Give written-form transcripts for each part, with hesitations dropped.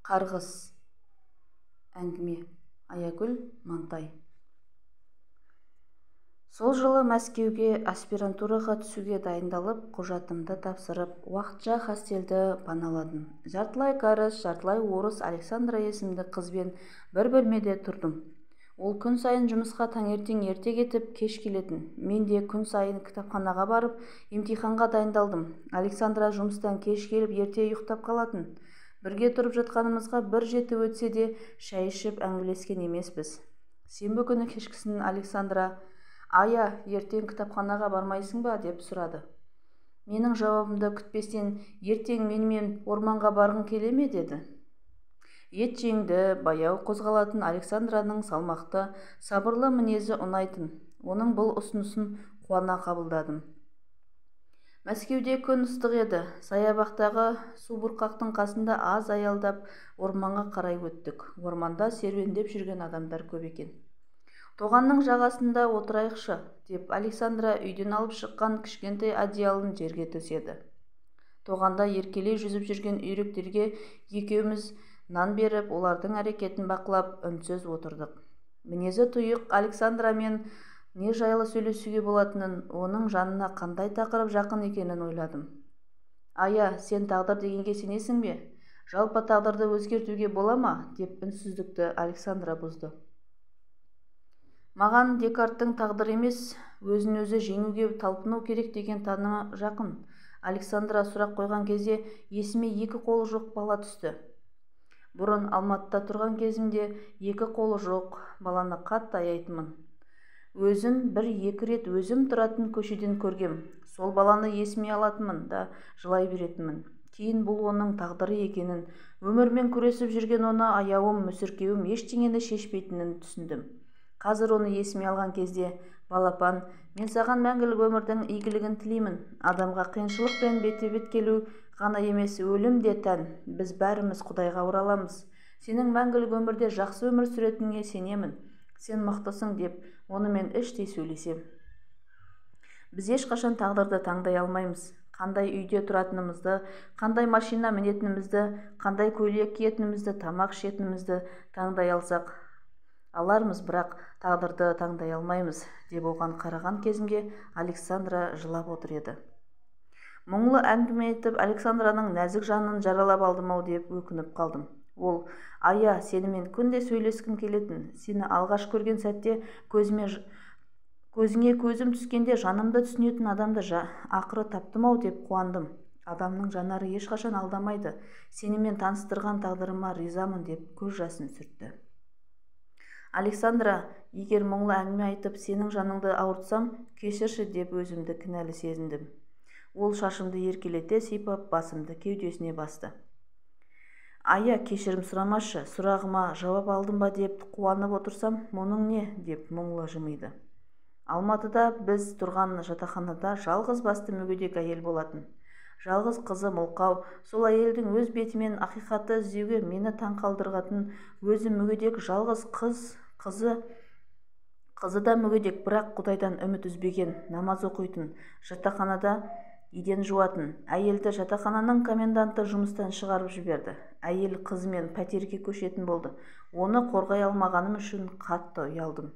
Қарғыс. Әңгіме. Аягүл Мантай. Сол жылы Мәскеуге аспирантураға түсуге дайындалып, құжатымды тапсырып, уақытша хостелді паналадым. Жартылай кәріс, жартылай орыс Александра есімді қызбен бір бөлмеде тұрдым. Ол күн сайын жұмысқа таңертең ерте кетіп, кеш келетін. Мен де күн сайын кітапханаға барып, емтиханға дайындалдым. Александра жұмыстан кеш келіп, ерте ұйықтап қалатын. Бірге тұрып жатқанымызға бір жеті өтсе де, шай ішіп әңгімелескен емеспіз. Сенбі күні кешкісін Александра: «Ая, ертең кітапханаға бармайсың ба?» деп сұрады. Менің жауабымды күтпестен: «Ертең менімен орманға барғың келе ме?» деді. Ет жеңді, баяу қозғалатын Александраның салмақты, сабырлы мінезі ұнайтын. Оның бұл ұсынысын қуана қабылдадым. Мәскеуде күн ыстық еді. Саябақтағы субұрқақтың қасында аз аялдап, орманға қарай өттік. Орманда серуендеп жүрген адамдар көп екен. «Тоғанның жағасында отырайықшы», деп Александра үйден алып шыққан кішкентай одеялын жерге төседі. Тоғанда еркелей жүзіп жүрген үйректерге екеуміз нан беріп, олардың әрекетін бақылап, үнсіз отырдық. Мінезі тұйық Александрамен не жайлы сөйлесуге болатынын, оның жанына қандай тақырып жақын екенін ойладым. «Ая, сен тағдыр дегенге сенесің бе? Жалпы тағдырды өзгертуге бола ма?» деп үнсіздікті Александра бұзды. «Маған Декарттың тағдыр емес, өзін-өзі жеңуге талпыну керек деген танымы жақын». Александра сұрақ қойған кезде есіме екі қолы жоқ бала түсті. Бұрын Алматыда тұрған кезімде екі қолы жоқ баланы қатты аяйтынмын. Өзін бір-екі рет өзім тұратын көшеден көргем. Сол баланы есіме алатынмын да жылай беретінмін. Кейін бұл оның тағдыры екенін, өмірмен күресіп жүрген оны аяуым, мүсіркеуім ештеңені шешпейтінін түсіндім. Қазір оны есіме алған кезде: «Балапан, мен саған мәңгілік өмірдің игілігін тілеймін. Адамға қиыншылықпен бете-бет келу ғана емес, өлім де тән. Біз бәріміз Құдайға ораламыз. Сенің мәңгілік өмірде жақсы өмір сүретініңе сенемін. Сен мықтысың», деп онымен іштей сөйлесем. Біз ешқашан тағдырды таңдай алмаймыз. Қандай үйде тұратынымызды, қандай машина мінетінімізді, қандай көйлек киетінімізді, тамақ ішетінімізді таңдай алсақ алармыз, бірақ тағдырды таңдай алмаймыз, деп оған қараған кезімде Александра жылап отыр еді. Мұңлы әңгіме айтып, Александраның нәзік жанын жаралап алдым-ау деп өкініп қалдым. Ол: «Ая, сенімен күнде сөйлескім келетін. Сені алғаш көрген сәтте көзіңе көзім түскенде жанымды түсінетін адамды ақыры таптым-ау деп қуандым. Адамның жанары ешқашан алдамайды. Сенімен таныстырған тағдырыма ризамын», деп көз жасын сүртті. «Александра, егер мұңлы әңгіме айтып, сенің жаныңды ауыртсам, кешірші», деп өзімді кінәлі сезіндім. Ол шашымды еркелете сипап, басымды кеудесіне басты. «Ая, кешірім сұрамашы, сұрағыма жауап алдым ба деп қуанып отырсам, мұның не?» деп мұңлы жымиды. Алматыда біз тұрған жатақханада жалғыз басты мүгедек әйел болатын. Жалғыз қызы мылқау. Сол әйелдің өз бетімен ақиқатты іздеуге мені таң қалдырғатын, өзі мүгедек жалғыз қызы да мүгедек, бірақ Құдайдан үміт үзбеген, намаз оқитын, жатақханада еден жуатын. Әйелді жатақхананың коменданты жұмыстан шығарып жіберді. Әйел қызымен пәтерге көшетін болды. Оны қорғай алмағаным үшін қатты ұялдым.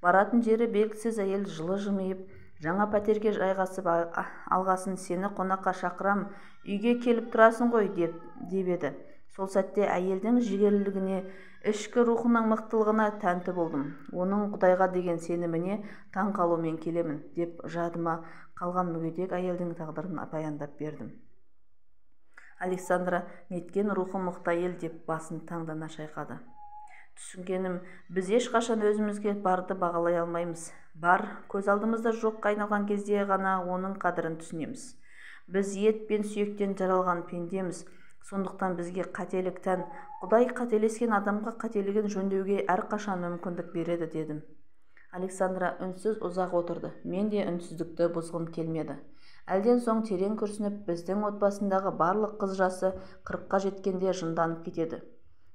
Баратын жері белгісіз. Әйел жылы жымиып, жаңа пәтерге жайғасып алғасын: «Сені қонаққа шақырам, үйге келіп тұрасың ғой», деп еді. Сол сәтте әйелдің жігерлілігіне, ішкі рухының мықтылығына тәнті болдым. Оның Құдайға деген сеніміне таң қалумен келемін, деп жадыма қалған мүгедек әйелдің тағдырын баяндап бердім. Александра: «Неткен рухы мықты әйел», деп басын таңдана шайқады. Түсінгенім, біз ешқашан өзімізге барды бағалай алмаймыз. Бар көз алдымызда жоққа айналған кезде ғана оның қадірін түсінеміз. Біз ет пен сүйектен жаралған пендеміз. Сондықтан бізге қателік тән. Құдай қателескен адамға қателігін жөндеуге әрқашан мүмкіндік береді», дедім. Александра үнсіз ұзақ отырды. Мен де үнсіздікті бұзғым келмеді. Әлден соң терең күрсініп: «Біздің отбасындағы барлық қыз жасы 40-қа жеткенде жынданып кетеді.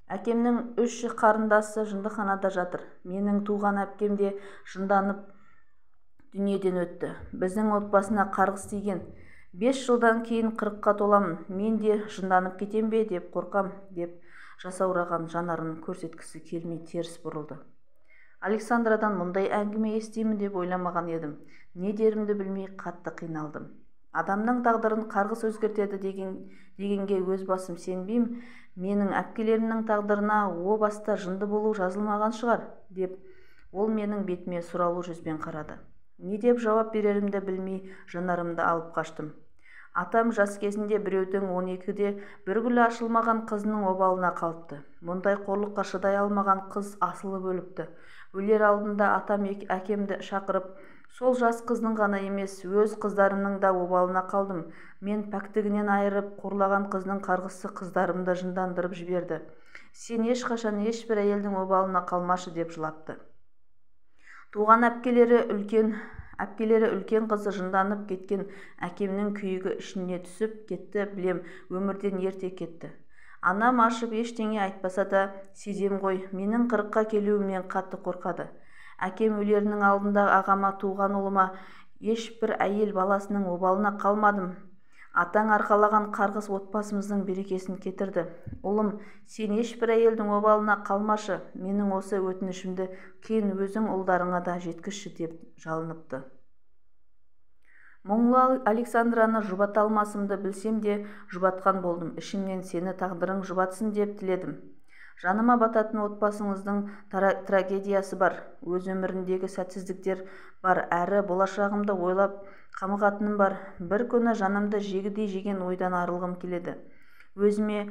Әкемнің 3 қарындасы жындыханада жатыр. Менің туған әпкем де жынданып дүниеден өтті. Біздің отбасына қарғыс тиген. 5 жылдан кейін 40-қа толамын, мен де жынданып кетем бе деп қорқам, деп жасаураған жанарын көрсеткісі келмей теріс бұрылды. Александрадан мұндай әңгіме естимін деп ойламаған едім. Не дерімді білмей қатты қиналдым. Адамның тағдырын қарғыс өзгертеді дегенге өз басым сенбейм. Менің әпкелерімнің тағдырына о баста жынды болу жазылмаған шығар, деп ол менің бетіме сұраулы жүзбен қарады. Не деп жауап берерімді білмей жанарымды алып қаштым. Атам жас кезінде біреудің 12-де бір гүлі ашылмаған қызының обалына қалыпты. Мұндай қорлыққа шыдай алмаған қыз асылып өліпті. Өлер алдында атам әкемді шақырып, сол жас қыздың ғана емес, өз қыздарымның да обалына қалдым. Мен пәктігінен айырып, қорлаған қыздың қарғысы қыздарымды жындандырып жіберді. Сен ешқашан ешбір әйелдің обалына қалмашы деп жылапты. Туған әпкелері үлкен қызы жынданып кеткен әкемнің күйігі ішіне түсіп кетті, білем, өмірден ерте кетті. Анам ашып ештеңе айтпаса да, сезем ғой, менің 40-қа келуімнен қатты қорқады. Әкем өлерінің алдында ағама, туған ұлыма, ешбір әйел баласының обалына қалмадым. Атаң арқалаған қарғыс отбасымыздың берекесін кетірді. Ұлым, сен ешбір әйелдің обалына қалмашы, менің осы өтінішімді кейін өзің ұлдарыңа да жеткізші деп жалыныпты. Мұңлы Александраны жұбата алмасымды білсем де жұбатқан болдым. Ішімнен сені тағдырың жұбатсын деп тіледім. Жаныма бататын отбасыңыздың трагедиясы бар, өз өміріндегі сәтсіздіктер бар, әрі болашағымды ойлап қамығатыным бар. Бір күні жанымды жегідей жеген ойдан арылғым келеді. Өзіме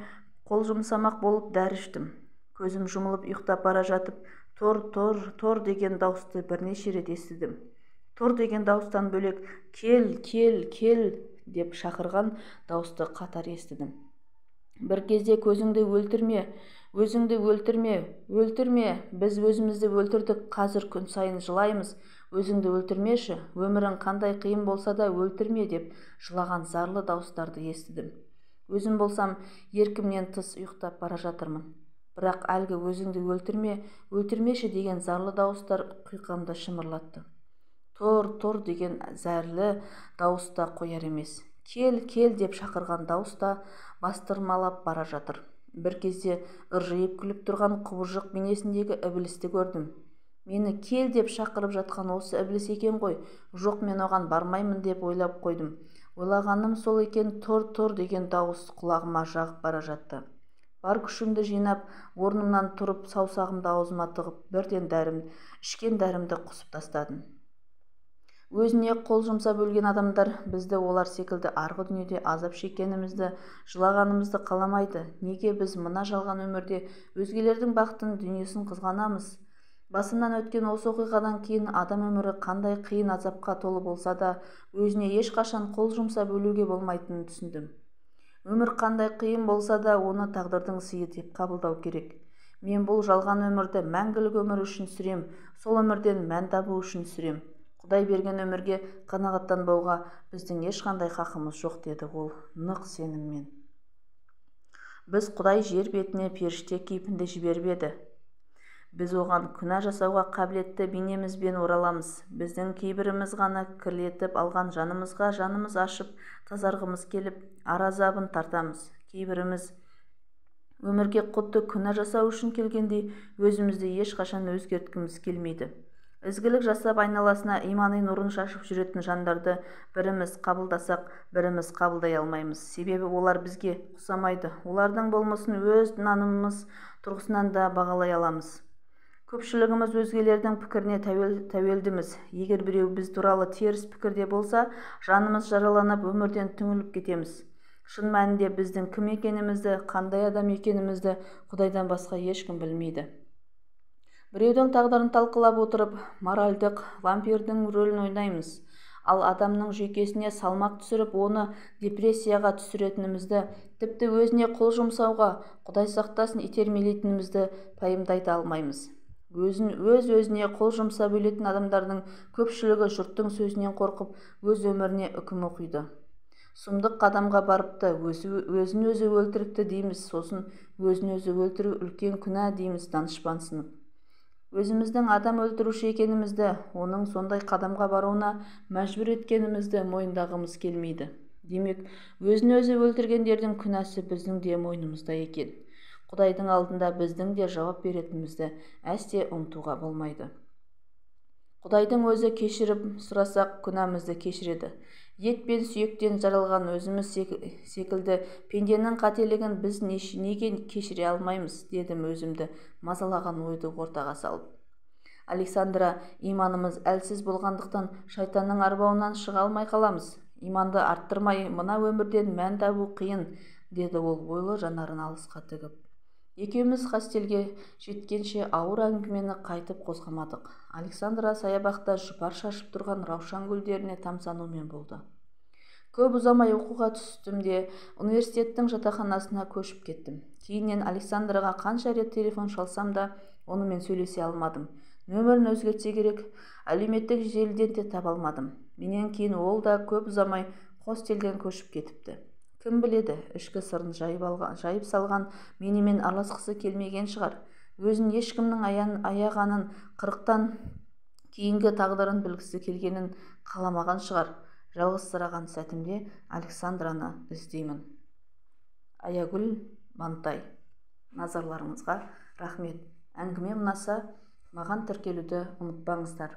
қол жұмсамақ болып дәрі іштім. Көзім жұмылып ұйықтап бара жатып, тор деген дауысты бірнеше рет естідім. Тор деген дауыстан бөлек кел деп шақырған дауысты қатар естідім. Бір кезде көзіңді өлтірме, өзіңді өлтірме, біз өзімізді өлтірдік, қазір күн сайын жылаймыз, өзіңді өлтірмеші, өмірің қандай қиын болса да өлтірме деп жылаған зарлы дауыстарды естідім. Өзім болсам еркімнен тыс ұйықтап бара жатырмын. Бірақ әлгі өзіңді өлтірмеші деген зарлы дауыстар құйқамды шымырлатты. Тор деген зәрлі дауыста қояр емес. Кел деп шақырған дауыста бастырмалап бара жатыр. Бір кезде ыржиып күліп тұрған құбыжық бейнесіндегі ібілісті көрдім. Мені кел деп шақырып жатқан осы ібіліс екен ғой. Жоқ, мен оған бармаймын деп ойлап қойдым. Ойлағаным сол екен, тор деген дауыс құлағыма жағып бара жатты. Бар күшімді жинап, орнымнан тұрып, саусағымды аузыма тығып, бірден ішкен дәрімді құсып тастадым. Өзіне қол жұмсап өлген адамдар бізді олар секілді арғы дүниеде азап шеккенімізді, жылағанымызды қаламайды. Неге біз мына жалған өмірде өзгелердің бақытын, дүниесін қызғанамыз? Басымнан өткен осы оқиғадан кейін адам өмірі қандай қиын азапқа толы болса да, өзіне ешқашан қол жұмсап өлуге болмайтынын түсіндім. Өмір қандай қиын болса да, оны тағдырдың сыйы деп қабылдау керек. Мен бұл жалған өмірді мәңгілік өмір үшін сүрем, сол өмірден мән табу үшін сүрем. Құдай берген өмірге қанағаттанбауға біздің ешқандай хақымыз жоқ, деді ол нық сеніммен. Біз Құдай жер бетіне періште кейпінде жібербеді. Біз оған күнә жасауға қабілетті бейнемізбен ораламыз. Біздің кейбіріміз ғана кірлетіп алған жанымызға жанымыз ашып, тазарғымыз келіп, ар азабын тартамыз. Кейбіріміз өмірге құдды күнә жасау үшін келгендей, өзімізді ешқашан өзгерткіміз келмейді. Ізгілік жасап айналасына имани нұрын шашып жүретін жандарды біріміз қабылдасақ, біріміз қабылдай алмаймыз. Себебі олар бізге ұқсамайды. Олардың болмысын өз нанымыз тұрғысынан да бағалай аламыз. Көпшілігіміз өзгелердің пікіріне тәуелдіміз. Егер біреу біз туралы теріс пікірде болса, жанымыз жараланып, өмірден түңіліп кетеміз. Шын мәнінде біздің кім екенімізді, қандай адам екенімізді Құдайдан басқа ешкім білмейді. Біреудің тағдырын талқылап отырып, моральдық вампирдің рөлін ойнаймыз. Ал адамның жүйкесіне салмақ түсіріп, оны депрессияға түсіретінімізді, тіпті өзіне қол жұмсауға, Құдай сақтасын, итермелейтінімізді пайымдай да алмаймыз. Өзіне қол жұмсап өлетін адамдардың көпшілігі жұрттың сөзінен қорқып, өз өміріне үкім оқиды. Сұмдық қадамға барыпты, өзін өзі өлтіріпті дейміз, сосын өзін өзі өлтіру үлкен күнә дейміз данышпансынып. Өзіміздің адам өлтіруші екенімізді, оның сондай қадамға баруына мәжбүр еткенімізді мойындағымыз келмейді. Демек, өзін өзі өлтіргендердің күнәсі біздің де мойнымызда екен. Құдайдың алдында біздің де жауап беретінімізді әсте ұмытуға болмайды. Құдайдың өзі кешіріп сұрасақ күнәмізді кешіреді. Ет пен сүйектен жаралған өзіміз секілді пенденің қателігін біз неге кешіре алмаймыз, дедім өзімді мазалаған ойды ортаға салып. Александра, иманымыз әлсіз болғандықтан шайтанның арбауынан шыға алмай қаламыз. Иманды арттырмай мына өмірден мән табу қиын, деді ол ойлы жанарын алысқа тігіп. Екеуміз хостелге жеткенше ауыр әңгімені қайтып қозғамадық. Александра саябақта жұпар шашып тұрған раушан гүлдеріне тамсанумен болды. Көп ұзамай оқуға түстім де университеттің жатақханасына көшіп кеттім. Кейіннен Александраға қанша рет телефон шалсам да онымен сөйлесе алмадым. Нөмірін өзгертсе керек, әлеуметтік желіден де таба алмадым. Менен кейін ол да көп ұзамай хостелден көшіп кетіпті. Кім біледі, ішкі сырын жайып салған менімен араласқысы келмеген шығар. Өзін ешкімнің аяғанын, 40-тан кейінгі тағдырын білгісі келгенін қаламаған шығар. Жалғызсыраған сәтімде Александраны іздеймін. Аягүл Мантай. Назарларыңызға рахмет. Әңгіме ұнаса, маған тіркелуді ұмытпаңыздар.